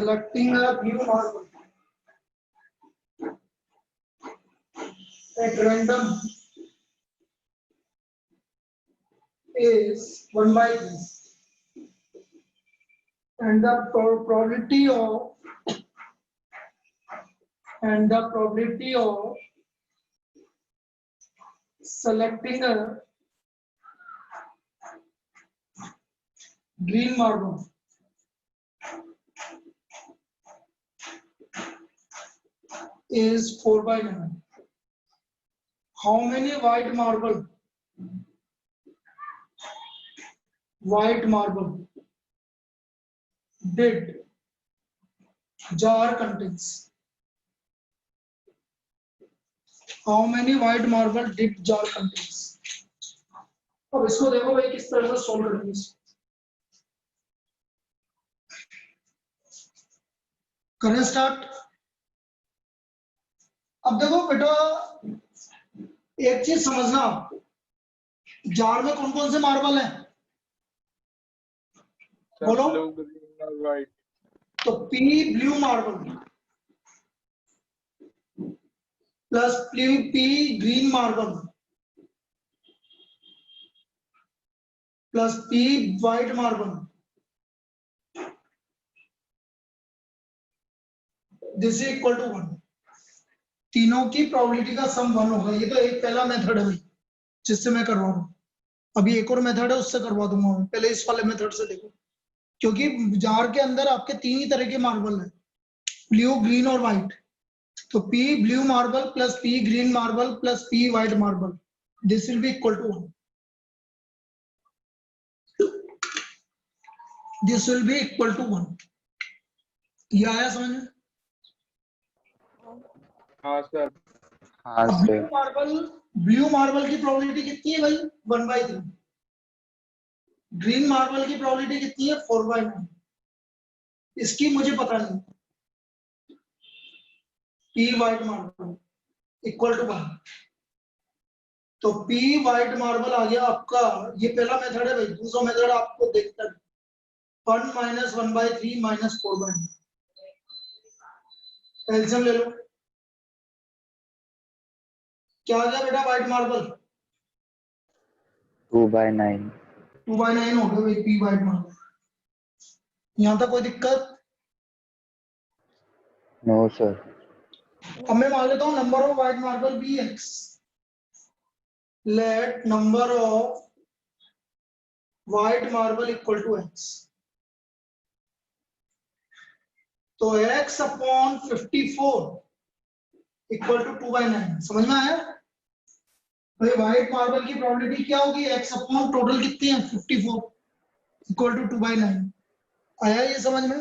selecting a blue marble at random is 1 by 3, and the probability of selecting a green marble is 4 by 9. How many white marble did jar contains? How many white marble did jar contains? अब इसको देखो भाई किस तरह से solve करेंगे इसको। करें स्टार्ट। अब देखो बेटा एक चीज समझना, जार में कौन कौन से मार्बल हैं? बोलो। तो P blue marble plus P green marble plus P white marble, this is equal to 1। तीनों की प्रोबेबिलिटी का सम 1 होगा। ये तो एक पहला मेथड है भाई जिससे मैं करवा रहा हूँ। अभी एक और मेथड है उससे करवा दूंगा मैं, पहले इस वाले मेथड से देखो, क्योंकि जार के अंदर आपके 3 ही तरह के मार्बल है, ब्लू ग्रीन और व्हाइट। तो P blue marble plus P green marble plus P white marble, this will be equal to 1। This will be equal to 1। ये आया समझ में? हाँ सर। ब्लू मार्बल की प्रोबेबिलिटी कितनी है भाई? 1 by 3। ग्रीन मार्बल की प्रोबेबिलिटी कितनी है? 4 by 9। इसकी मुझे पता नहीं। P white marble equal to 1। तो P व्हाइट मार्बल आ गया आपका, ये पहला मेथड है भाई। दूसरा मेथड आपको देखता है 1 minus 1 by 3 minus 4 by 9। एल्सियम ले लो। क्या आ गया बेटा व्हाइट मार्बल? 2 by 9। 2 by 9 हो गया भाई P व्हाइट मार्बल। यहाँ तक कोई दिक्कत? No sir. अब मैं मान लेता हूँ number of white marble be x, let number of white marble equal to x। तो x upon 54 equal to 2 by 9। समझ में आया भाई? व्हाइट मार्बल की प्रोबेबिलिटी क्या होगी? x अपॉन टोटल कितनी है? 54 इक्वल टू 2 by 9। आया ये समझ में?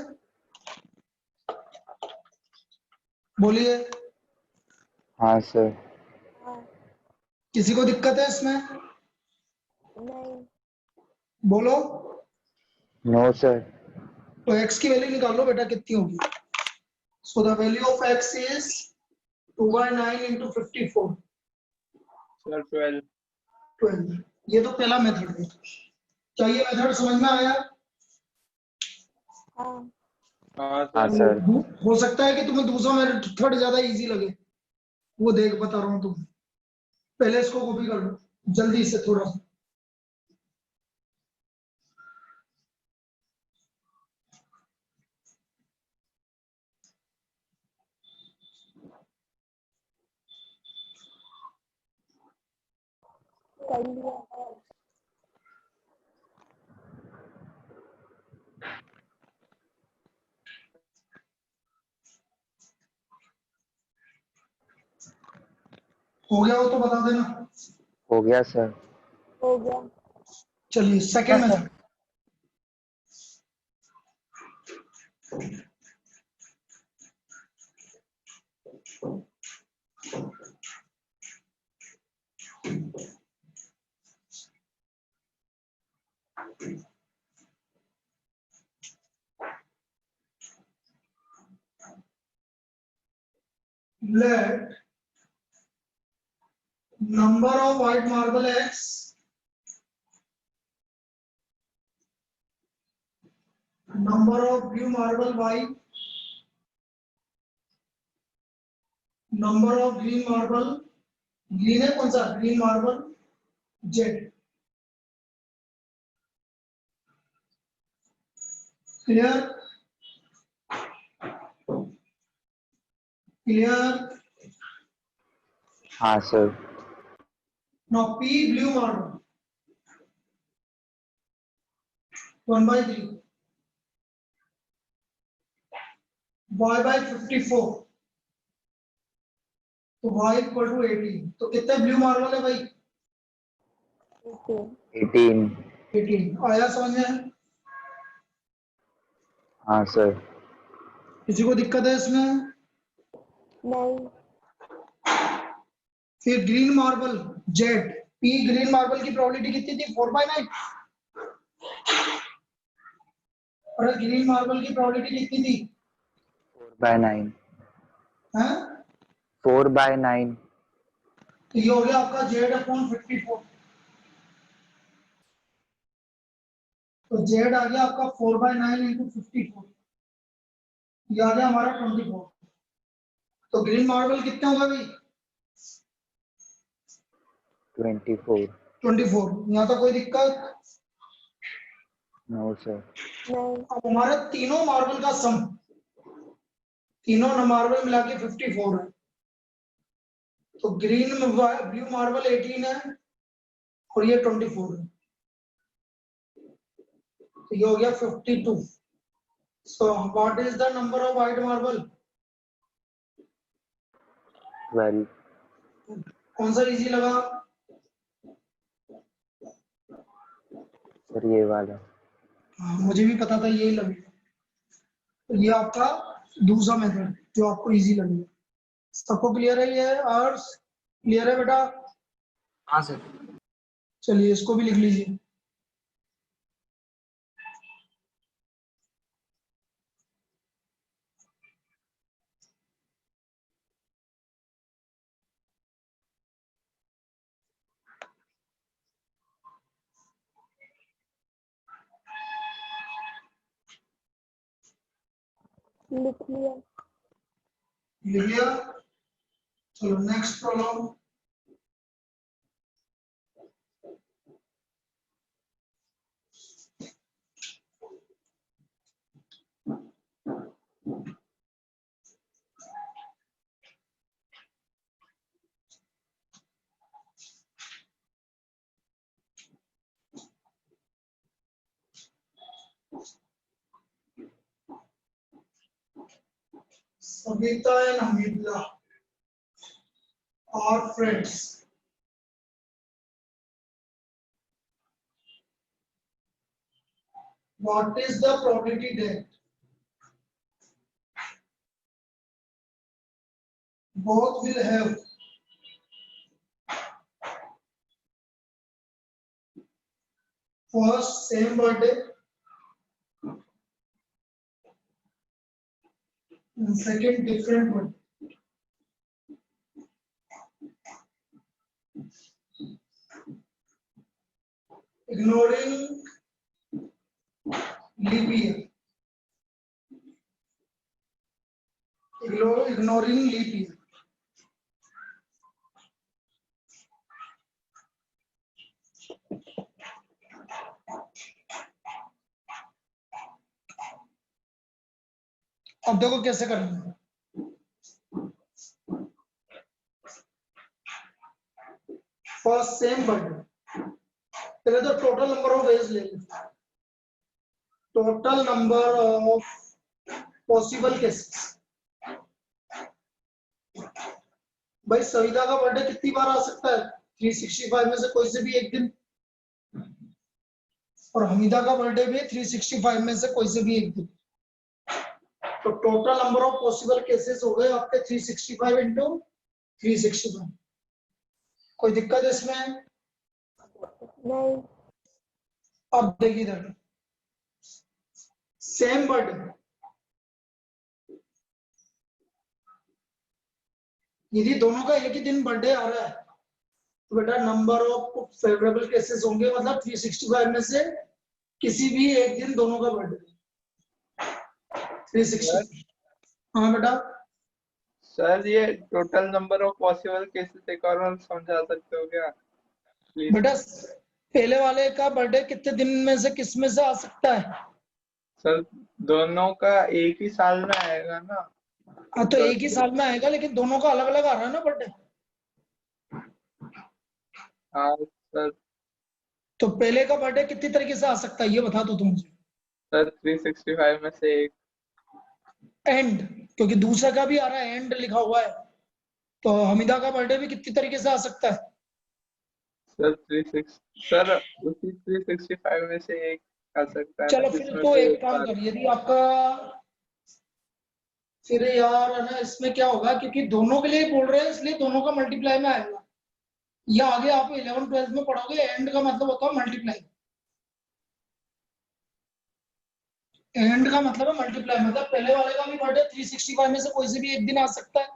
बोलिए। हाँ सर। किसी को दिक्कत है इसमें? नहीं। बोलो। No sir. तो x की वैल्यू निकाल लो बेटा कितनी होगी। So the value of x is 2 by 9 into 54। Sir 12। 12। ये तो पहला मेथड है। क्या ये मेथड समझ में आया? हाँ। हाँ सर। हो सकता है कि तुम्हें दूसरा मेथड ज्यादा इजी लगे, वो देख बता रहा हूँ तुम्हें। पहले इसको कॉपी कर लो जल्दी से थोड़ा सा। कर लिया। हो गया हो तो बता देना। हो गया सर। हो गया। चलिए second method. Let number of white marble x, number of blue marble y number of green marble, green है कौन सा, green marble Z. Clear, clear. हाँ sir. Now P blue marble 1/3 y by 54, तो y equal to 18। तो कितने blue marble है भाई, 18 18। 18। आया समझ में? हाँ सर। किसी को दिक्कत है इसमें? नहीं फिर green marble Z, P green marble की प्रोबेबिलिटी कितनी थी, 4/9। और ग्रीन मार्बल की प्रोबेबिलिटी कितनी थी, 4/9। हैं? 4/9। तो ये हो गया आपका जेड अपॉन 54। तो जेड आ गया आपका 4/9 इंटू 54, ये आ गया हमारा 24। तो ग्रीन मार्बल कितने होगा भाई, 24। 24। यहाँ तो कोई दिक्कत? No sir. नहीं अब हमारे तीनों मार्बल का सम, तीनों मार्बल मिला के 54 है। तो ग्रीन ब्लू मार्बल 18 है और ये 24 है, तो ये हो गया 52। So what is the number of white marble? 12। कौन सा इजी लगा? सर ये वाला। हाँ, मुझे भी पता था यही लगेगा। तो ये आपका दूसरा मेथड जो आपको इजी लगेगा। सबको क्लियर है? ये और क्लियर है बेटा? हाँ सर। चलिए इसको भी लिख लीजिए। लिख लिया लिख लिया? चलो next problem. Sabita and Hamidullah are friends. What is the probability that both will have first same birthday and second different birthday? Ignoring leap year. Ignoring leap year. अब देखो कैसे करना है। फर्स्ट सेम बर्थडे, पहले तो total number of days ले लेते हैं। Total number of possible cases. भाई सविता का बर्थडे कितनी बार आ सकता है, 365 में से कोई से भी एक दिन। और हमीदा का बर्थडे भी 365 में से कोई से भी एक दिन। तो total number of possible cases हो गए आपके 365 इंटू 365। कोई दिक्कत है इसमें? नहीं अब देखिए इधर, सेम बर्थडे, यदि दोनों का एक ही दिन बर्थडे आ रहा है तो बेटा नंबर ऑफ फेवरेबल केसेस होंगे, मतलब 365 में से किसी भी एक दिन दोनों का बर्थडे 365। हाँ बेटा सर ये total number of possible cases एक और समझा सकते हो क्या प्लीज? बेटा पहले वाले का बर्थडे कितने दिन में से किस में से आ सकता है? सर दोनों का एक ही साल में आएगा ना। हाँ तो एक ही साल में आएगा, लेकिन दोनों का अलग अलग आ रहा है ना बर्थडे। हाँ सर। तो पहले का बर्थडे कितनी तरीके से आ सकता है ये बता दो तुम मुझे। सर 365 में से एक। एंड, क्योंकि दूसरा का भी आ रहा है, एंड लिखा हुआ है, तो हमीदा का बर्थडे भी कितनी तरीके से आ सकता है? सर उसी 365 में से एक आ सकता है ना, चलो फिर जिसमें तो से एक एक काम बार। कर, यदि आपका फिर यार है ना, इसमें क्या होगा, क्योंकि दोनों के लिए बोल रहे हैं इसलिए दोनों का मल्टीप्लाई में आएगा। या आगे आप 11th-12th में पढ़ोगे, एंड का मतलब होता है मल्टीप्लाई। एंड का मतलब है मल्टीप्लाई, मतलब पहले वाले का भी बर्थडे 365 में से कोई से भी एक दिन आ सकता है।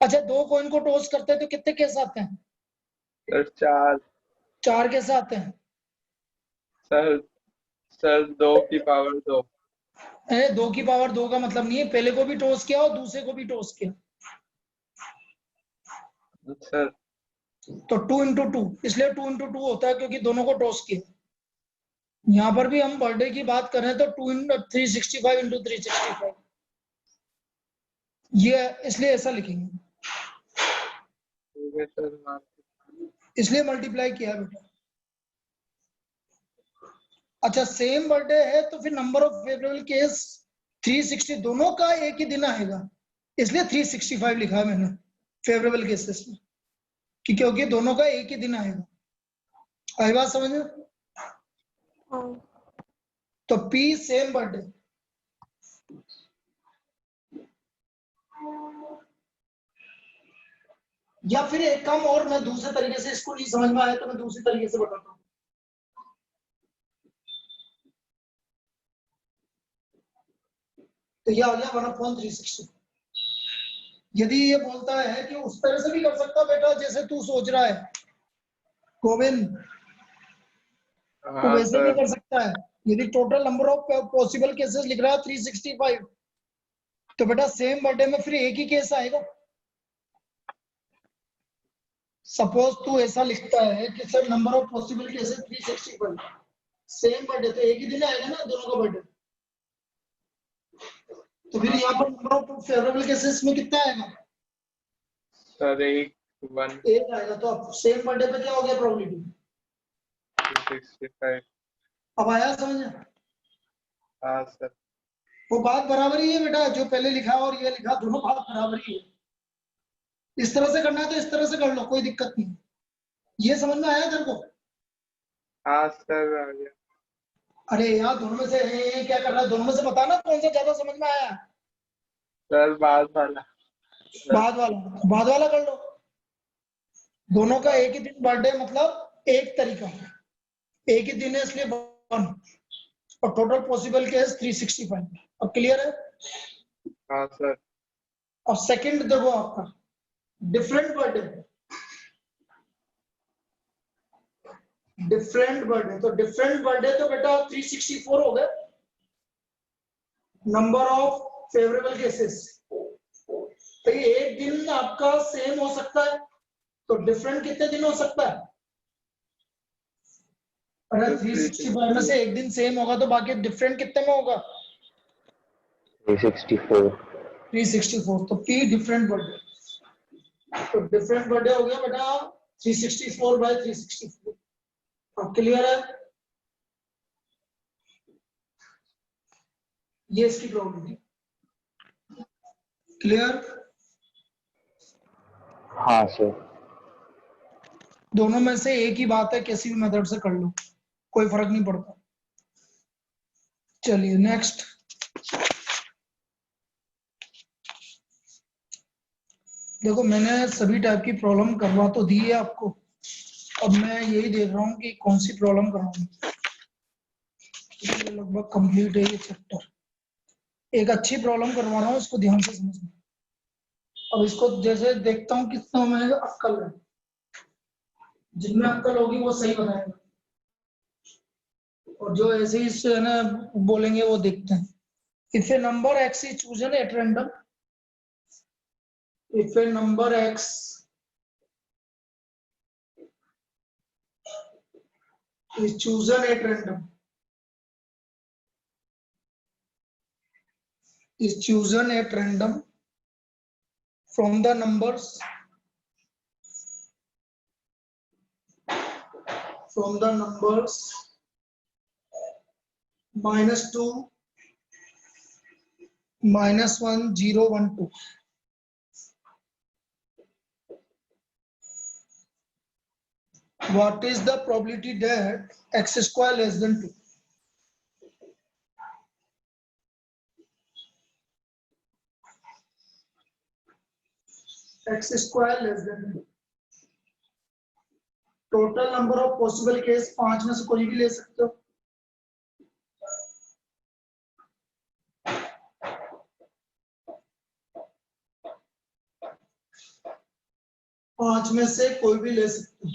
अच्छा, दो कॉइन को टॉस करते हैं तो कितने केस आते हैं? सर चार। 4 कैसे आते हैं? सर सर 2 की पावर 2। 2 की पावर 2 का मतलब नहीं है पहले को भी टॉस किया और दूसरे को भी टॉस किया, सर तो 2 इंटू 2, इसलिए 2 इंटू 2 होता है क्योंकि दोनों को टॉस किया। यहाँ पर भी हम बर्थडे की बात कर रहे हैं तो 365 इंटू 365, ये इसलिए ऐसा लिखेंगे, ठीक है सर, माफ। इसलिए मल्टीप्लाई किया बेटा। अच्छा, सेम बर्थडे है तो फिर नंबर ऑफ फेवरेबल केस 360, दोनों का एक ही दिन आएगा, इसलिए 365 लिखा है मैंने फेवरेबल केसेस में, कि क्योंकि दोनों का एक ही दिन आएगा। आई बात समझ में? हाँ तो P सेम बर्थडे, या फिर एक काम और, मैं दूसरे तरीके से, इसको नहीं समझ में आया तो मैं दूसरी तरीके से बताता हूँ। तो ये आ गया 1/360। यदि ये बोलता है कि उस तरह से भी कर सकता बेटा जैसे तू सोच रहा है गोविंद, तो हाँ वैसे भी सर। कर सकता है। यदि total number of possible cases लिख रहा है 365, तो बेटा सेम बर्थडे में फिर एक ही केस आएगा। सपोज तू ऐसा लिखता है कि sir number of possible cases 365, same birthday तो एक ही दिन आएगा ना दोनों का बर्थडे, तो फिर यहाँ पर नंबर ऑफ फेवरेबल केसेस में कितना आएगा? सर एक 1 एक आएगा। तो अब सेम बर्थडे पे क्या हो गया प्रोबेबिलिटी? 365। अब आया समझ? हाँ सर। वो बात बराबर ही है बेटा, जो पहले लिखा और ये लिखा दोनों बात बराबर ही है। इस तरह से करना है तो इस तरह से कर लो, कोई दिक्कत नहीं। ये समझ में आया तेरे को? हाँ सर आ गया। अरे यार दोनों में से क्या कर रहा है, दोनों में से बताना कौन सा ज्यादा समझ में आया। सर बाद वाला। बाद वाला कर लो। दोनों का एक ही दिन बर्थडे, मतलब एक तरीका, एक ही दिन है इसलिए 1, और टोटल पॉसिबल केस 365। अब क्लियर है? हाँ सर। अब सेकंड देखो आपका डिफरेंट बर्थडे, तो डिफरेंट बर्थडे तो बेटा 364 हो गए नंबर ऑफ फेवरेबल केसेस। तो ये एक दिन आपका सेम हो सकता है, तो डिफरेंट कितने दिन हो सकता है? अगर 365 में से एक दिन सेम होगा तो बाकी डिफरेंट कितने में होगा? 364 364। तो P डिफरेंट बर्थडे, तो डिफरेंट बर्थडे हो गया बेटा 364/364। अब क्लियर है? ये इसकी प्रॉब्लम क्लियर? हाँ सर। दोनों में से एक ही बात है, किसी भी मेथड से कर लो, कोई फर्क नहीं पड़ता। चलिए नेक्स्ट। देखो मैंने सभी टाइप की प्रॉब्लम करवा तो दी है आपको, अब मैं यही देख रहा हूँ कि कौन सी प्रॉब्लम कराऊं। ये लगभग कंप्लीट है ये चैप्टर। एक अच्छी प्रॉब्लम करवा रहा हूँ, इसको ध्यान से समझना। अब इसको जैसे देखता हूँ कितना में अक्कल है, जिनमें अक्कल होगी वो सही बताएगा, और जो ऐसे ही है ना बोलेंगे वो देखते हैं। If A number x is chosen at random, if a number x is chosen at random, from the numbers -2, -1, 0, 1, 2. What is the probability that x square less than 2? X square less than 2. Total number of possible case 5 में से कोई भी ले सकते हो। पांच में से कोई भी ले सकते हो।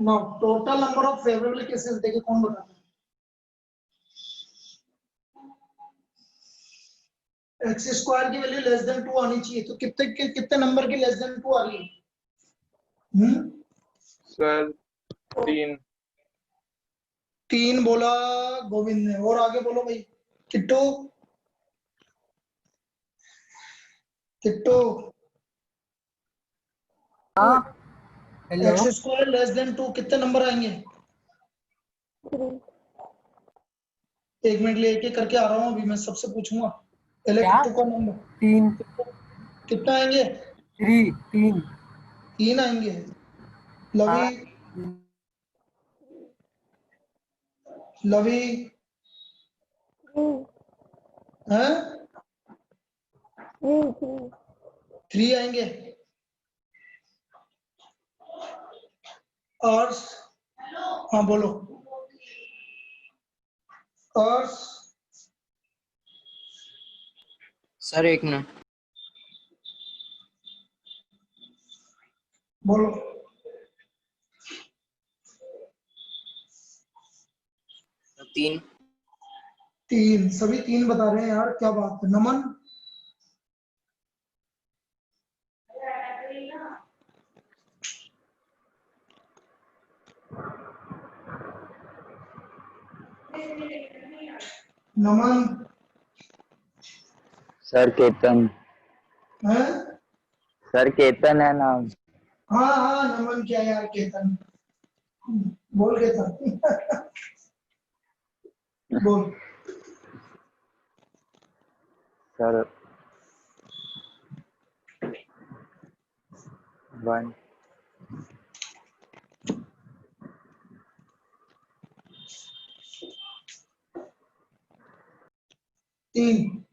Now total number of favourable cases देखिए कौन बताता है। एक्स स्क्वायर की वैल्यू लेस देन 2 आनी चाहिए, तो कितने नंबर की लेस देन 2 आ रही है? सर 3। 3 बोला गोविंद ने, और आगे बोलो भाई। किट्टू हाँ hello x square less than 2 कितने नंबर आएंगे? 3 एक मिनट लिए एक एक करके आ रहा हूँ, अभी मैं सबसे पूछूंगा। पहले क्या? किट्टू का नंबर 3 कितना आएंगे? 3 3 आएंगे। लवी हाँ लवी 3 हैं 3 3 आएंगे। अर्श, हाँ बोलो। अर्श सर एक मिनट बोलो। 3 3 सभी 3 बता रहे हैं यार, क्या बात है। नमन नमन सर केतन, है? सर केतन है नाम। हाँ हाँ नमन क्या यार, केतन बोल केतन बोल। सर 1 3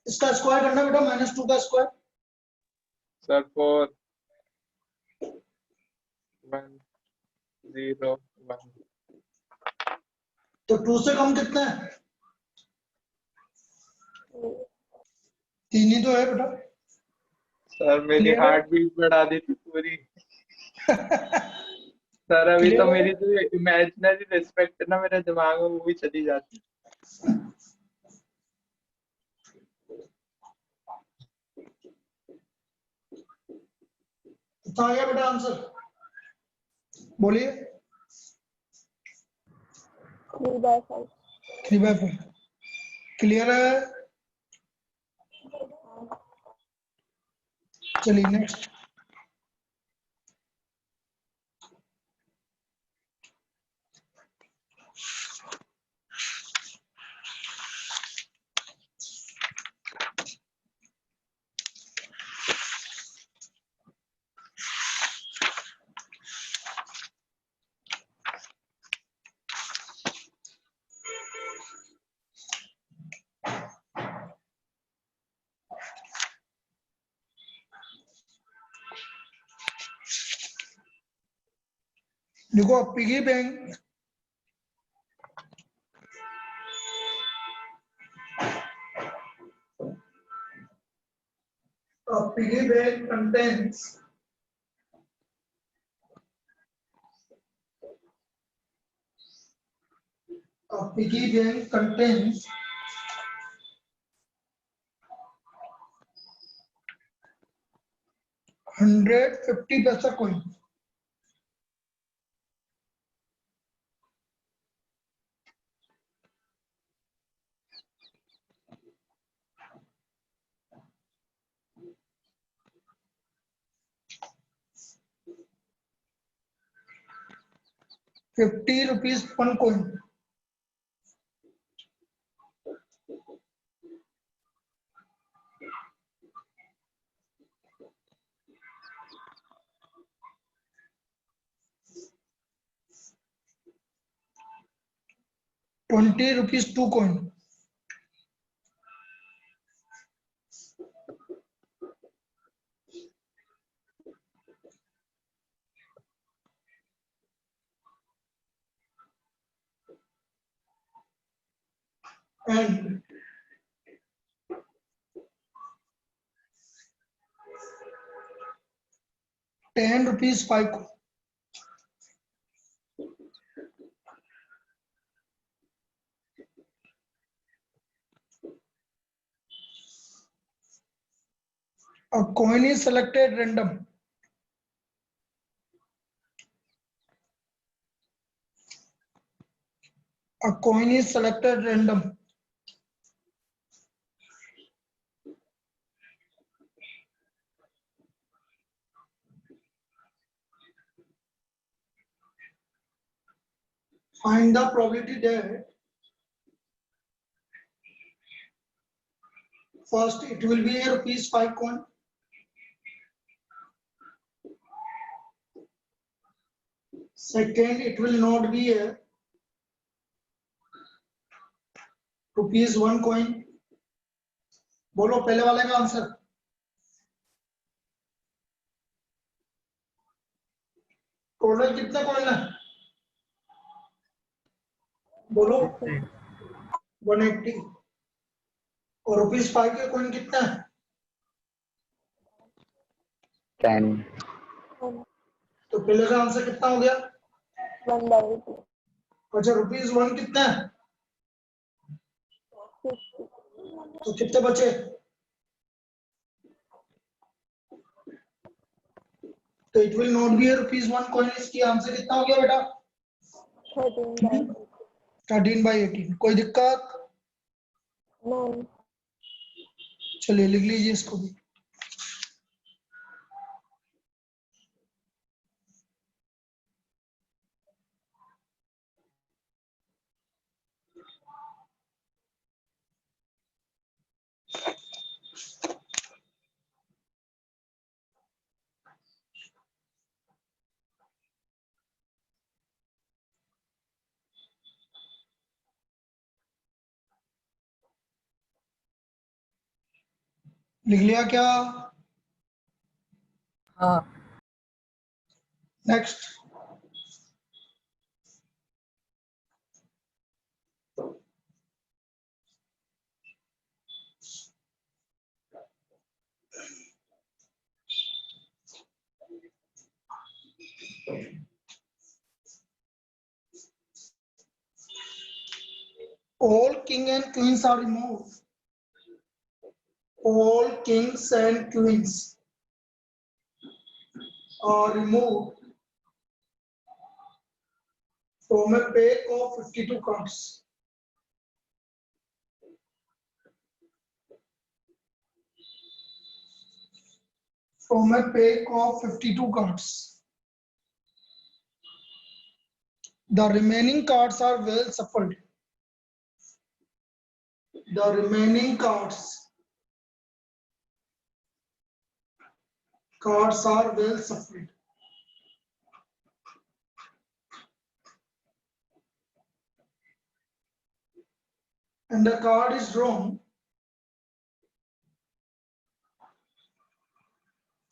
इसका स्क्वायर करना बेटा, -2 का स्क्वायर। सर 4 1 0 1। तो 2 से कम कितना है? 3 ही तो है बेटा। सर मेरी Clear है? हार्ट बीट बढ़ा दी थी पूरी। सर अभी तो Clear है? मेरी जो इमेजिनरी रिस्पेक्ट है ना मेरे दिमाग में, वो भी चली जाती। कितना आ गया बेटा आंसर? बोलिए। 3/5 3/4। क्लियर है? चलिए नेक्स्ट। देखो piggy bank piggy bank contains A piggy bank contains $150 coin. ₹50 one coin. ₹20 two coin. And ₹10 five coin. A coin is selected random. A coin is selected random. Find the probability that first it will be a ₹5 coin. Second, it will not be a ₹1 coin. बोलो पहले वाले का answer. Total कितने coin है? बोलो 180. और ₹5 के coin कितना है? 10. तो पहले का आंसर कितना हो गया? 1/80. अच्छा ₹1 कितना है? 50. तो कितने बचे? तो it will not be a ₹1 coin. इसकी आंसर कितना हो गया बेटा? 13/18. 13/18. कोई दिक्कत? नहीं. चलिए लिख लीजिए इसको भी. लिख लिया क्या? हाँ. Next. All king and queens are removed. All kings and queens are removed from a pack of 52 cards. From a pack of 52 cards. The remaining cards are well shuffled. The remaining cards are well shuffled. And the card is drawn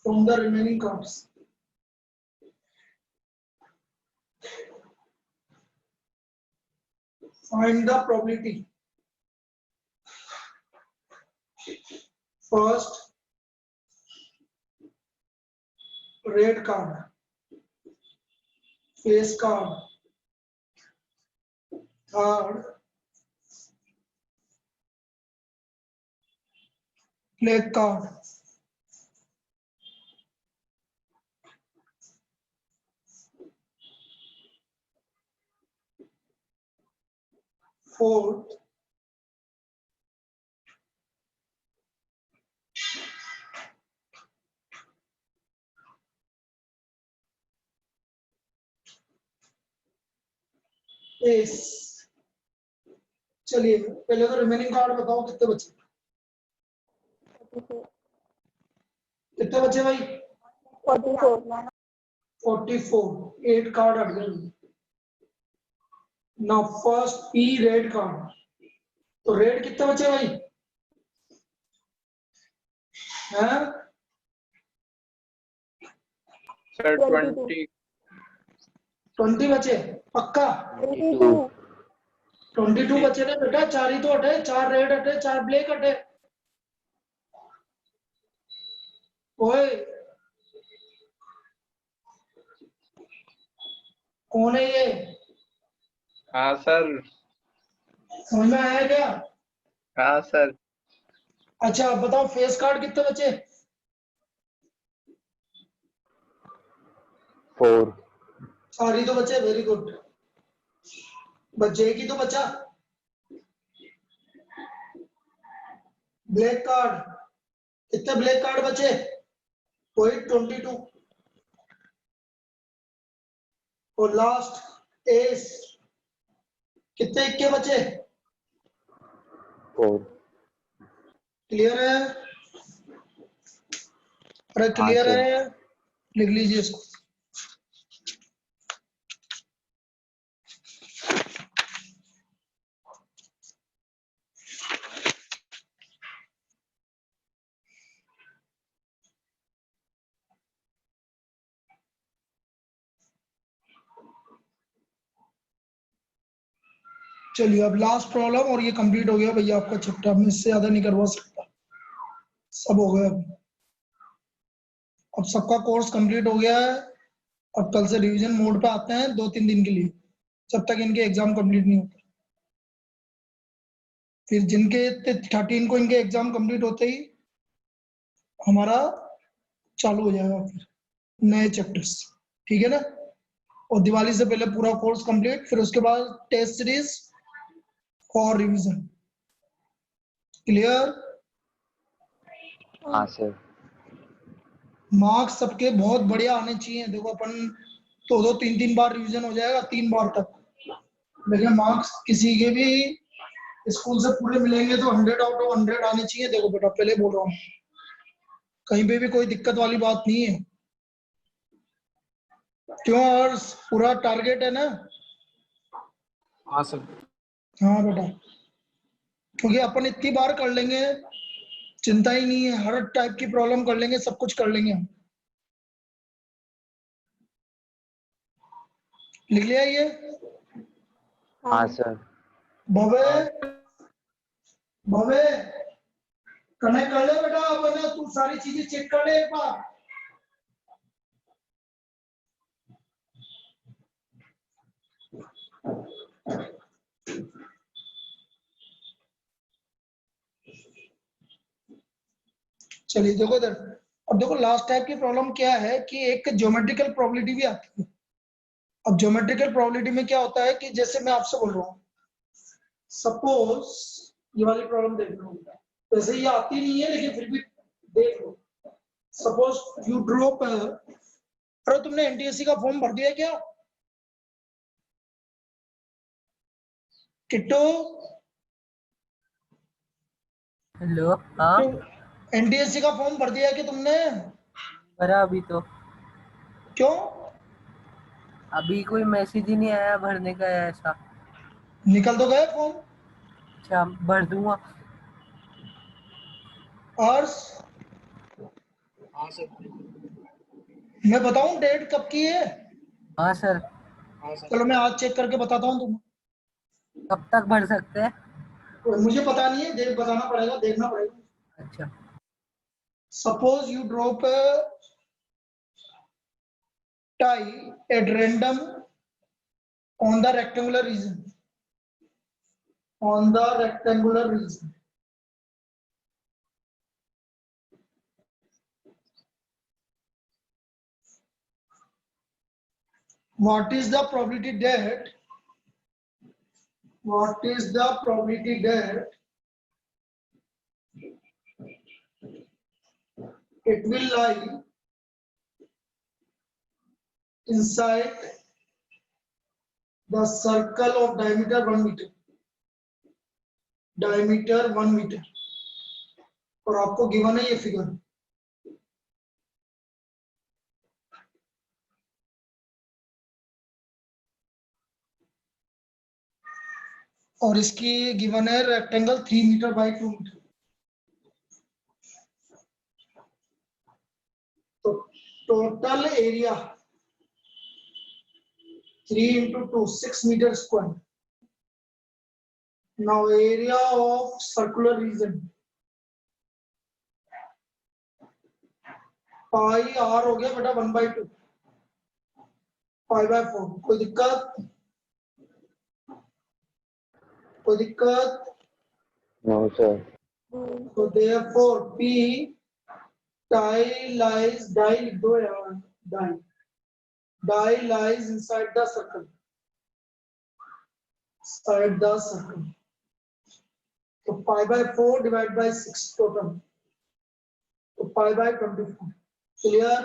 from the remaining cards. Find the probability. First, red card, face card. Third, play card, fourth, S. चलिए पहले तो remaining card बताओ कितने बचे, 44 कितने बचे भाई? 44 44, 8 card हट गए। Now first P red card, तो रेड कितने बचे भाई? हैं? सर 22 20 20 बचे पक्का? 22 22 बचे ना बेटा, 4 ही तो हटे, 4 रेड हटे, 4 ब्लैक हटे। ओए कौन है ये? हाँ सर। समझ में आया क्या? हाँ सर। अच्छा अब बताओ फेस कार्ड कितने बचे? 4 4 ही तो बचे, वेरी गुड। बस जे की तो बचा। ब्लैक कार्ड, कितने ब्लैक कार्ड बचे? वही 22। और लास्ट एस, कितने इक्के बचे? 4। क्लियर है? अरे हाँ क्लियर सर। है? लिख लीजिए इसको। चलिए अब लास्ट प्रॉब्लम और ये कंप्लीट हो गया भैया आपका चैप्टर, मैं इससे ज्यादा नहीं करवा सकता, सब हो गया। अब सबका कोर्स कंप्लीट हो गया है। अब कल से रिवीजन मोड पे आते हैं 2-3 दिन के लिए, जब तक इनके एग्जाम कंप्लीट नहीं होते। फिर जिनके 13 को इनके एग्जाम कंप्लीट होते ही हमारा चालू हो जाएगा फिर नए चैप्टर्स, ठीक है ना? और दिवाली से पहले पूरा कोर्स कंप्लीट, फिर उसके बाद टेस्ट सीरीज और रिवीजन। क्लियर? हाँ सर। मार्क्स सबके बहुत बढ़िया आने चाहिए। देखो अपन 2-2, 3-3 बार रिवीजन हो जाएगा, 3 बार तक, लेकिन मार्क्स किसी के भी स्कूल से पूरे मिलेंगे तो 100 आउट ऑफ 100 आने चाहिए। देखो बेटा पहले बोल रहा हूँ, कहीं पे भी कोई दिक्कत वाली बात नहीं है। क्यों? और पूरा टारगेट है ना? हाँ सर। हाँ बेटा, क्योंकि अपन इतनी बार कर लेंगे, चिंता ही नहीं है, हर टाइप की प्रॉब्लम कर लेंगे, सब कुछ कर लेंगे हम। लिख लिया ये? हाँ सर। भवे, भवे कनेक्ट कर ले बेटा, अपन तू सारी चीजें चेक कर ले एक बार। चलिए देखो इधर, अब देखो लास्ट टाइप की प्रॉब्लम क्या है कि एक ज्योमेट्रिकल प्रोबेबिलिटी भी आती है। अब ज्योमेट्रिकल प्रोबेबिलिटी में क्या होता है कि जैसे मैं आपसे बोल रहा हूँ, सपोज ये वाली प्रॉब्लम देख लो, वैसे ये आती नहीं है लेकिन फिर भी देख लो। सपोज यू ड्रॉप, अरे तुमने एनटीएससी का फॉर्म भर दिया क्या किट्टू? हेलो। हाँ एनटीएससी का फॉर्म भर दिया कि तुमने? भरा अभी तो। क्यों? अभी कोई मैसेज ही नहीं आया भरने का ऐसा। निकल तो गए फॉर्म। अच्छा भर दूंगा। और हाँ सर। मैं बताऊं डेट कब की है? हाँ सर। चलो मैं आज चेक करके बताता हूँ तुम्हें। कब तक भर सकते हैं? मुझे पता नहीं है, डेट बताना पड़ेगा, देखना पड़ेगा। अच्छा। Suppose you drop tie at random on the rectangular region, on the rectangular region, what is the probability that it will lie inside the circle of diameter 1 meter, और आपको गिवन है ये फिगर। और इसकी गिवन है rectangle 3 metre by 2 metre. तो total area 3 into 2 6 meter square। now area of circular region pi r हो गया बेटा 1/2 पाई/4। कोई दिक्कत? No, sir. so therefore p die lies inside the circle, so pi/4 divided by 6 total, so pi/24। clear?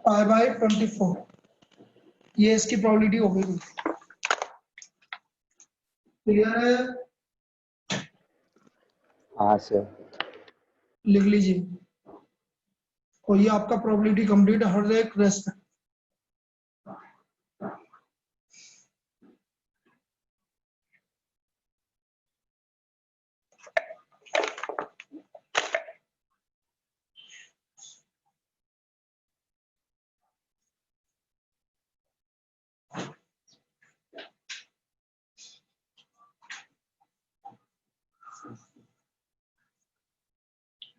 pi/24 ये इसकी probability हो गई। Clear है? हाँ सर। लिख लीजिए। और ये आपका प्रोबेबिलिटी कंप्लीट हर एक रेस्ट है।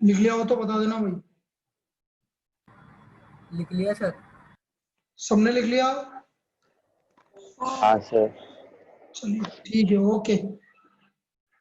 लिख लिया हो तो बता देना भाई। लिख लिया सर। सबने लिख लिया? हाँ सर। चलिए ठीक है, ओके।